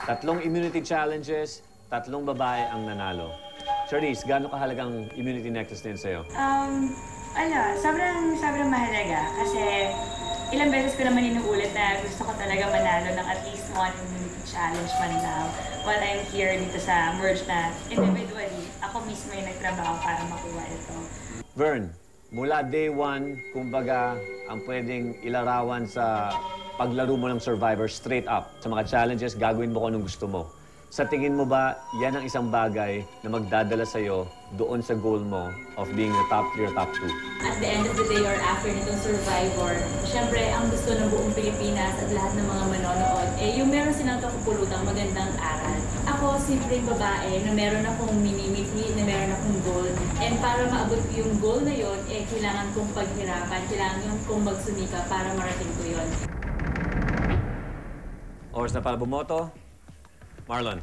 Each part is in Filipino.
Tatlong immunity challenges, tatlong babae ang nanalo. Charlize, gaano kahalagang immunity necklace din sa'yo? Sobrang mahalaga kasi ilang beses ko naman inuulit na gusto ko talaga manalo ng at least one immunity challenge man lang while I'm here dito sa Merge na individually, ako mismo yung nagtrabaho para makuha ito. Vern, mula day one, kumbaga, ang pwedeng ilarawan sa paglaro mo ng Survivor straight up sa mga challenges, gagawin mo kung anong gusto mo. Sa tingin mo ba, yan ang isang bagay na magdadala sa'yo doon sa goal mo of being the top 3 or top 2? At the end of the day or after nitong Survivor, syempre ang gusto ng buong Pilipinas at lahat ng mga manonood, yung meron silang kapupulutang magandang aral. Ako, simpleng babae na meron akong minimiti, na meron akong goal. And para maabot yung goal na yon, kailangan kong paghirapan, kailangan kong magsumika para marating ko yon. Oras na para bumoto. Marlon.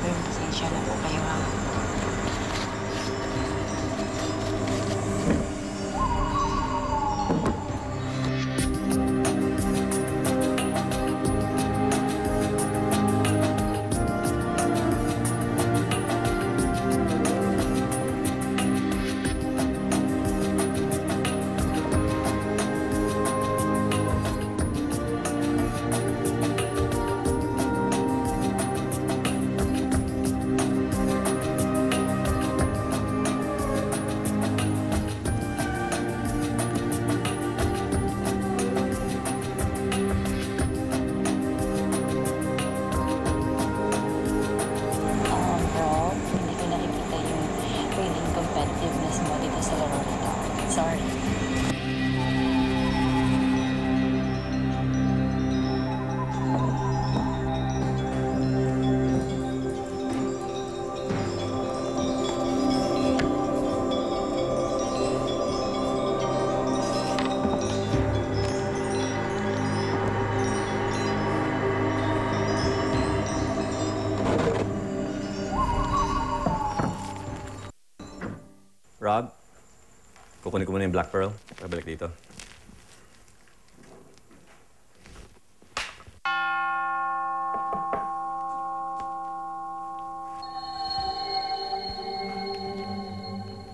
Pasensya na po kayo, ha? Competitiveness mo dito sa laro na to. Sorry. Rob, kukunin ko muna yung Black Pearl. Pabalik dito.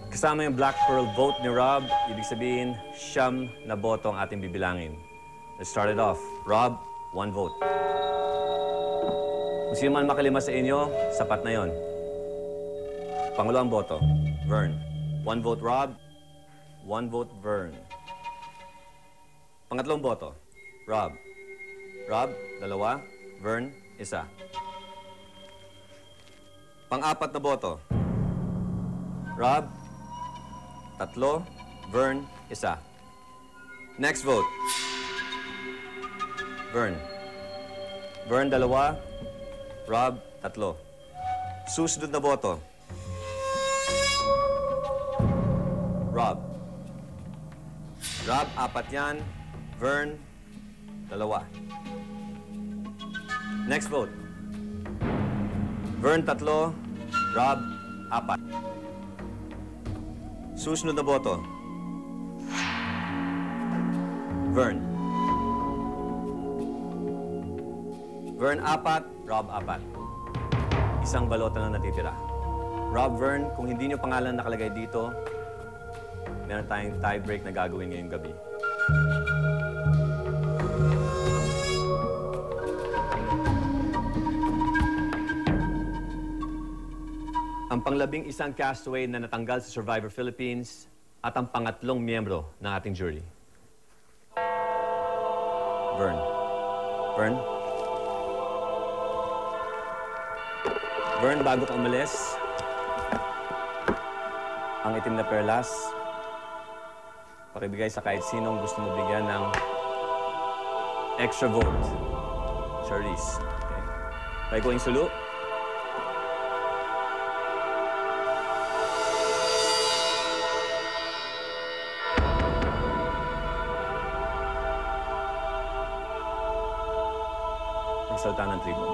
Kasama yung Black Pearl vote ni Rob, ibig sabihin, siyam na boto ang ating bibilangin. Let's start it off. Rob, 1 vote. Kung sino man makalima sa inyo, sapat na yon. Pangalawang boto, Vern. 1 vote Rob, 1 vote Vern. Pangatlong boto, Rob. Rob, 2, Vern, 1. Pang-apat na boto, Rob, 3, Vern, 1. Next vote, Vern. Vern, 2, Rob, 3. Susunod na boto, Rob. Rob, 4 yan. Vern, 2. Next vote. Vern, 3. Rob, 4. Susunod na boto. Vern. Vern, 4. Rob, 4. Isang balota na natitira. Rob, Vern, kung hindi niyo pangalan nakalagay dito, meron tayong tie break na gagawin ngayong gabi. Ang pang-11 castaway na natanggal sa Survivor Philippines at ang pangatlong miyembro ng ating jury. Vern. Vern? Vern, bago ka umalis, ang itim na perlas, pakibigay sa kahit sinong gusto mo bigyan ng extra vote. Charisse. Okay. Kaya ko yung sulu. Nagsalta ng tribo.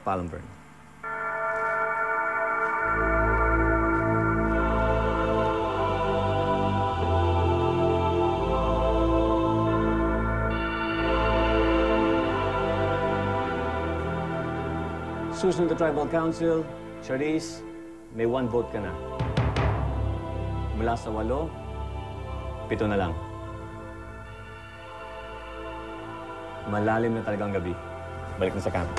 Paalam, Vern. Susunod na Tribal Council, Charisse, may 1 vote ka na. Mula sa 8, 7 na lang. Malalim na talagang gabi. Balik na sa camp.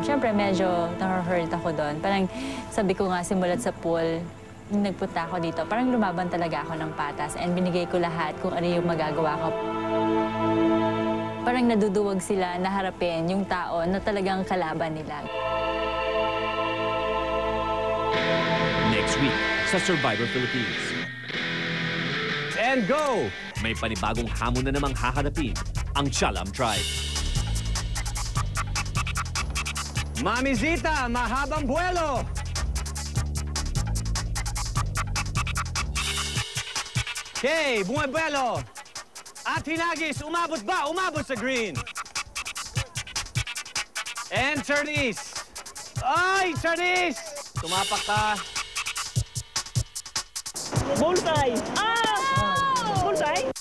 Siyempre, medyo na-hurt ako doon. Parang sabi ko nga, simulat sa pool, nung nagpunta ako dito, parang lumaban talaga ako ng patas and binigay ko lahat kung ano yung magagawa ko. Parang naduduwag sila na harapin yung tao na talagang kalaban nila. Next week sa Survivor Philippines. And go! May panibagong hamon na namang haharapin ang Chalam Tribe. Mami Zita, mahabang buwelo! Okay, bumubuelo! At Hinagis, umabot ba? Umabot sa green! And Charisse! Ay, Charisse! Tumapak ka! Bullseye! Ah! Bullseye?